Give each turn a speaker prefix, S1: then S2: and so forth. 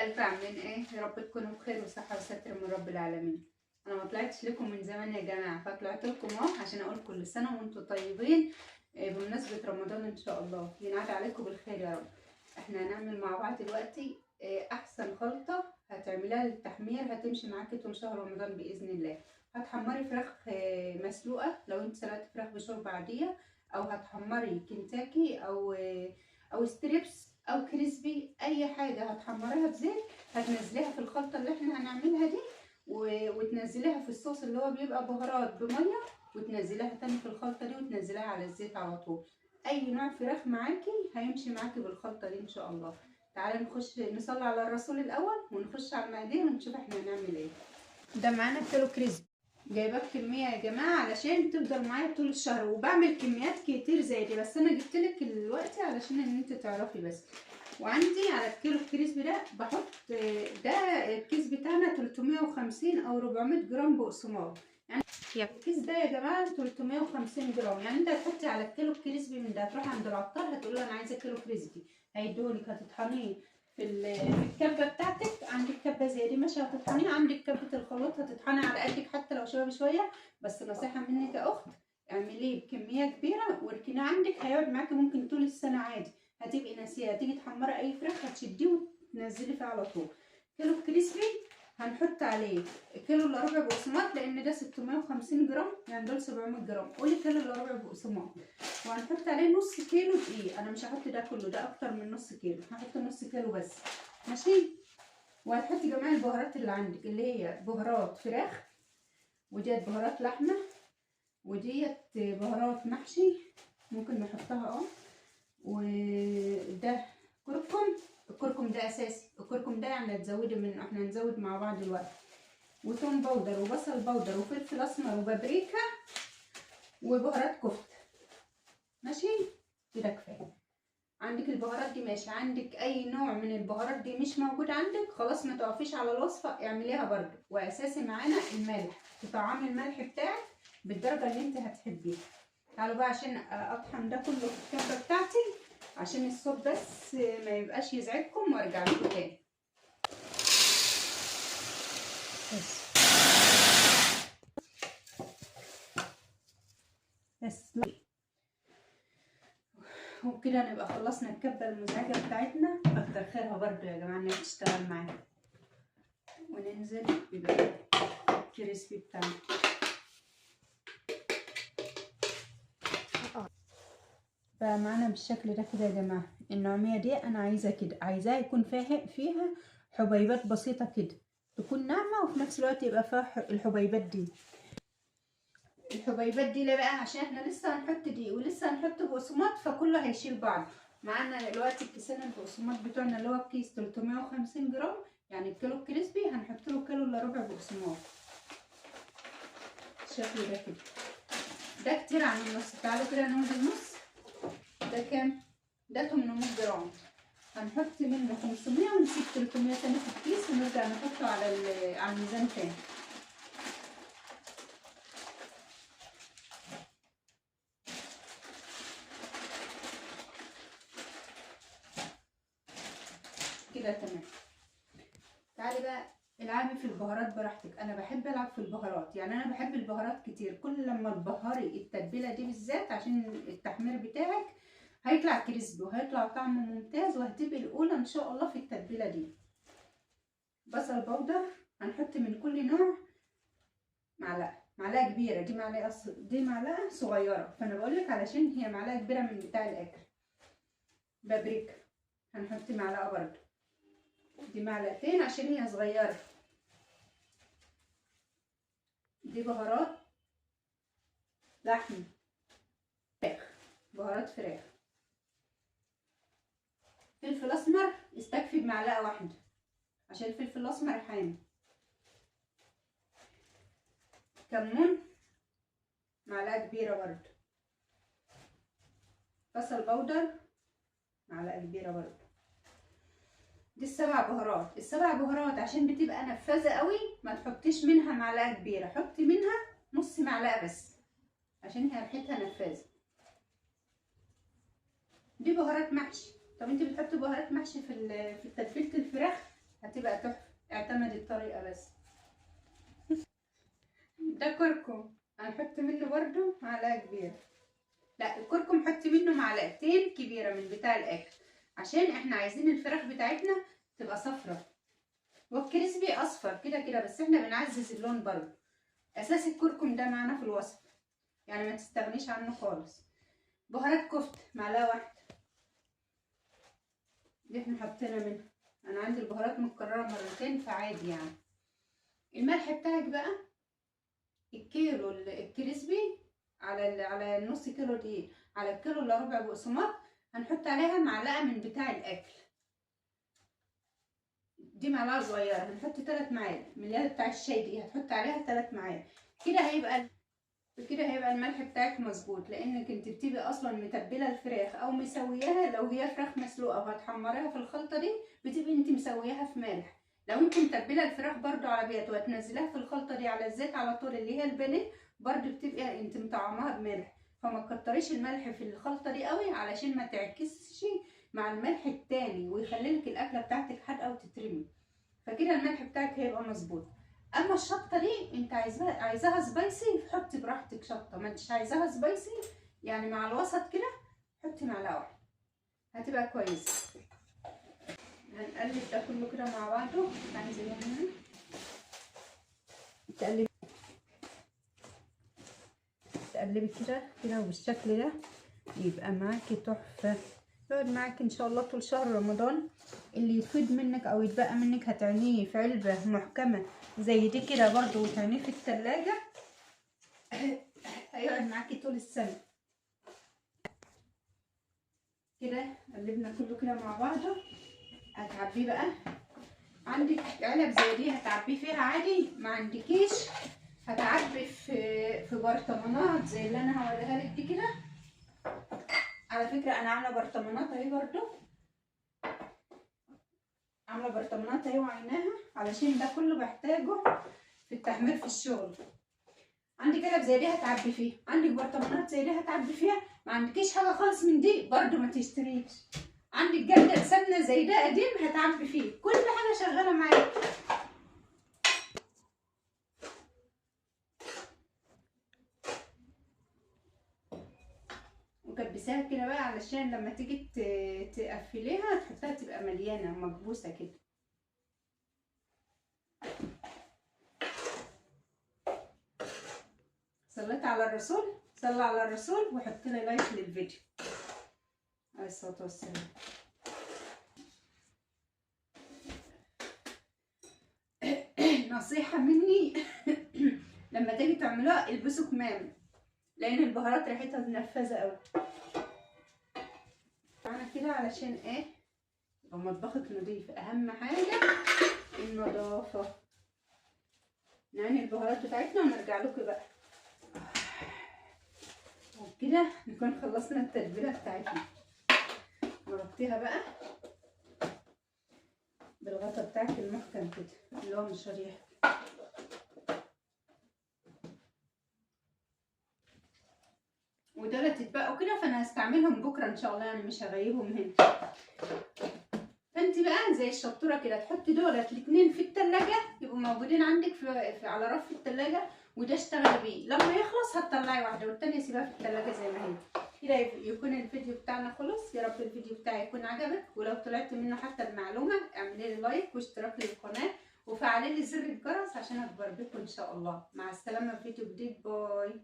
S1: ألف عاملين إيه؟ يا رب تكونوا بخير وصحة وستر من رب العالمين. أنا ما طلعتش لكم من زمان يا جماعة، فطلعت لكم أهو عشان أقول كل سنة وأنتم طيبين. بمناسبة رمضان إن شاء الله ينعاد عليكم بالخير يا رب. إحنا هنعمل مع بعض دلوقتي أحسن خلطة هتعمليها للتحمير، هتمشي معاكي طول شهر رمضان بإذن الله. هتحمري فراخ مسلوقة لو أنت سلقت فراخ بشوربة عادية، أو هتحمري كنتاكي أو ستريبس او كريسبي، اي حاجه هتحمريها بزيت هتنزليها في الخلطه اللي احنا هنعملها دي، وتنزليها في الصوص اللي هو بيبقى بهارات بميه، وتنزليها تاني في الخلطه دي وتنزليها على الزيت على طول. اي نوع فراخ معاكي هيمشي معاكي بالخلطه دي ان شاء الله. تعالى نخش نصلي على الرسول الاول ونخش على المقادير ونشوف احنا هنعمل ايه. ده معانا كيلو كريسبي، جايبه كميه يا جماعه علشان تفضل معايا طول الشهر، وبعمل كميات كتير زي دي، بس انا جبتلك دلوقتي علشان ان انت تعرفي بس. وعندي على الكيلو الكريسبي ده بحط، ده الكيس بتاعنا 350 او 400 جرام بقسماط. يعني الكيس ده يا جماعه 350 جرام، يعني انت هتحطي على الكيلو الكريسبي من ده، هتروحي عند العطار هتقول له انا عايزه كيلو كريسبي، هيديهولك. هتطحنيه في الكبه بتاعتك، عندك كبه زي دي ماشي هتطحنيه، عندك كبه الخلاط هتطحني على قدك حتى لو شويه بشويه. بس نصيحه منك يا اخت، اعمليه بكميه كبيره واركنيه عندك، هيقعد معاكي ممكن طول السنه عادي. هتبقي ناسيه، تيجي تحمري اي فراخ هتشديه وتنزلي فيه على طول. كيلو كريسبي هنحط عليه كيلو الا ربع بقسماط، لان ده 650 جرام يعني دول 700 جرام، قولي كيلو الا ربع بقسماط. وهنحط عليه نص كيلو دقيق، انا مش هحط ده كله، ده اكتر من نص كيلو، هحط نص كيلو بس ماشي. وهتحطي جميع البهارات اللي عندك، اللي هي بهارات فراخ، وديت بهارات لحمه، وديت بهارات محشي ممكن نحطها وده كركم. الكركم ده اساسي، الكركم ده يعني هتزودي منه، احنا هنزود مع بعض دلوقتي. وثوم بودر وبصل بودر وفلفل اسمر وبابريكا وبهارات كفته ماشي كده كفايه. عندك البهارات دي ماشي، عندك اي نوع من البهارات دي مش موجود عندك خلاص ما توقفيش على الوصفه، اعمليها برده. واساسي معانا الملح، تطعمي الملح بتاعك بالدرجه اللي انت هتحبيها. تعالوا بقى عشان اطحن ده كله في الكبه بتاعتي عشان الصوت بس ما يبقاش يزعجكم، وارجع لكم تاني. بس وبكده نبقى خلصنا الكبه المزعجه بتاعتنا، كتر خيرها برضو يا جماعه انها تشتغل معانا. وننزل بباقي الكريسبي بتاعنا. بقى معانا بالشكل ده كده يا جماعه. النوعيه دي انا عايزه كده، عايزاه يكون فيها حبيبات بسيطه كده، تكون ناعمه وفي نفس الوقت يبقى فيها الحبيبات دي. الحبيبات دي ليه بقى؟ عشان احنا لسه هنحط دي ولسه هنحط بقسماط، فكله هيشيل بعض. معانا دلوقتي كيسين البقسماط بتوعنا اللي هو الكيس 350 جرام، يعني الكيلو الكريسبي هنحط له كيلو الا ربع بقسماط بالشكل ده كده. ده كتير عن النص، تعالوا كده نوزن النص. ده كام؟ ده 800 جرام، هنحط منه 500 ونسيب 300 تاني في الكيس، ونرجع نحطه على الميزان تاني. كده تمام. تعالي بقى العبي في البهارات براحتك، انا بحب العب في البهارات، يعني انا بحب البهارات كتير. كل لما تبهري التتبيله دي بالذات عشان التحمير بتاعك هيطلع كريسبي وهيطلع طعمه ممتاز، وهتبقي الاولى ان شاء الله في التتبيله دي. بصل بودر هنحط من كل نوع معلقه كبيره، دي معلقه صغيره، فانا بقولك علشان هي معلقه كبيره من بتاع الاكل. بابريكا هنحط معلقه برضو، دي معلقتين عشان هي صغيره. دي بهارات لحم، فراخ، بهارات فراخ. فلفل اسمر استكفي بمعلقه واحده عشان الفلفل الاسمر حامي. كمون معلقه كبيره برضو. بصل بودر معلقه كبيره برضو. دي السبع بهارات. السبع بهارات عشان بتبقى نفاذه قوي ما تحطيش منها معلقه كبيره، حطي منها نص معلقه بس عشان هي ريحتها نفاذه. دي بهارات محشي، طب انت بتحطي بهارات محشي في تتبيله الفراخ هتبقى تحفه. اعتمد الطريقه بس. ده كركم هنحط منه برده معلقه كبيره. لا الكركم حط منه معلقتين كبيره من بتاع الاكل، عشان احنا عايزين الفراخ بتاعتنا تبقى صفرة، والكريسبي اصفر كده كده، بس احنا بنعزز اللون برضه. اساس الكركم ده معانا في الوصفه، يعني ما تستغنيش عنه خالص. بهارات كفته معلقه واحده، دي احنا حطينا منها. انا عندي البهارات متكرره مرتين فعادي يعني. الملح بتاعك بقى، الكيلو الكريسبي على النص كيلو دقيق، على الكيلو الا ربع بقسماط، هنحط عليها معلقه من بتاع الاكل. دي معلقه صغيره، هنحط 3 معالق من اللي هي بتاع الشاي دي، هتحط عليها 3 معالق. كده هيبقى الملح بتاعك مظبوط، لانك انت بتبقي اصلا متبله الفراخ او مسوياها. لو هي فراخ مسلوقه وهتحمريها في الخلطه دي، بتبقي انت مسوياها في ملح. لو انت متبله الفراخ برده على بيت وهتنزليها في الخلطه دي على الزيت على طول اللي هي البانيه، برده بتبقى انت مطعماها بملح. فما تكتريش الملح في الخلطه دي قوي، علشان ما تعكسش مع الملح التاني ويخليلك الاكله بتاعتك حادقه وتترمي. فكده الملح بتاعك هيبقى مظبوط. اما الشطه دي انت عايزاها سبايسي، حطي براحتك شطه. ما انتش عايزاها سبايسي يعني مع الوسط كده، حطي معلقه واحده هتبقى كويسه. هنقلب ده كله كده مع بعضه. هنزل هنا تقلبي كده كده بالشكل ده، يبقى معاكي تحفه. يقعد معاكي ان شاء الله طول شهر رمضان. اللي يفيد منك او يتبقى منك هتعينيه في علبه محكمه زي دي كده برضو، وتعينيه في التلاجة هيقعد معاكي طول السنه. كده قلبنا كله كده مع بعضه. هتعبيه بقى، عندك علب زي دي هتعبيه فيها عادي، ما عندكيش هتعبي في برطمانات زي اللي انا هوريها لك دي كده. على فكره انا عامله برطمانات اهي، برضو عامله برطمانات اهي وعيناها، علشان ده كله بحتاجه في التحمير في الشغل. عندك علب زي دي هتعبي فيها، عندك برطمانات زي دي هتعبي فيها، ما عندكيش حاجه خالص من دي برضو ما تشتريش. عندك جردل سمنه زي ده قديم هتعبي فيه، كل حاجه شغاله معاك. وكبسيها كده بقى، علشان لما تيجي تقفليها تحطها تبقى مليانه مكبوسه كده. صليت على الرسول، صلى على الرسول وحط لي لايك للفيديو عليه الصلاه والسلام. نصيحه مني لما تيجي تعملوها البسوا كمام، لان البهارات ريحتها منفذه قوي. انا كده علشان ايه؟ يبقى مطبخك نضيف، اهم حاجه النظافه. نعمل البهارات بتاعتنا ونرجع لكم بقى. وبكده نكون خلصنا التتبيله بتاعتنا. نغطيها بقى بالغطا بتاعك المحكم كده اللي هو مش ريح. ودول تتبقوا كده، فانا هستعملهم بكره ان شاء الله، يعني مش هغيبهم هنا. فانت بقى زي الشطوره كده تحطي دولت الاتنين في التلاجة، يبقوا موجودين عندك على رف التلاجة، وده اشتغلي بيه. لما يخلص هتطلعي واحده والتانيه سيبها في التلاجة زي ما هي كده. يكون الفيديو بتاعنا خلص. يا رب الفيديو بتاعي يكون عجبك، ولو طلعت منه حتى المعلومه اعملي لي لايك واشتراك للقناه وفعلي لي زر الجرس عشان اخبر بكم ان شاء الله. مع السلامه في فيديو جديد. باي.